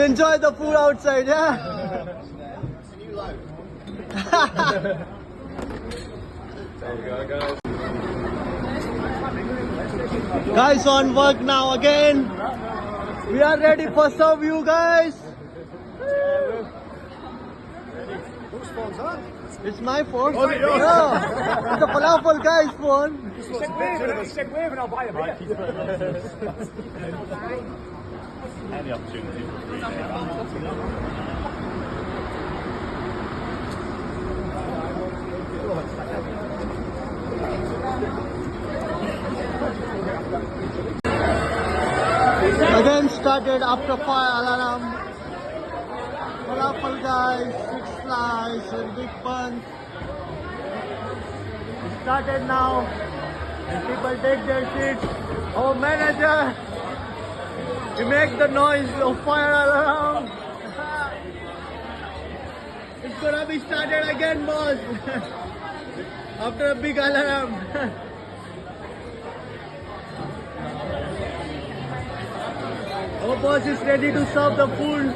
You enjoy the food outside, yeah? There you go, guys. Guys on work now again. We are ready for some you guys. Whose phone's that? It's my phone. Oh, is it yours? No, it's the falafel guy's phone. Stick waving, I'll buy a beer. Any opportunity. Again started after fire alarm. Falafel guys, 6 slice and big buns. It started now. And people take their seats. Our manager, he make the noise of fire alarm. It's gonna be started again, boss. After a big alarm. Our boss is ready to serve the food.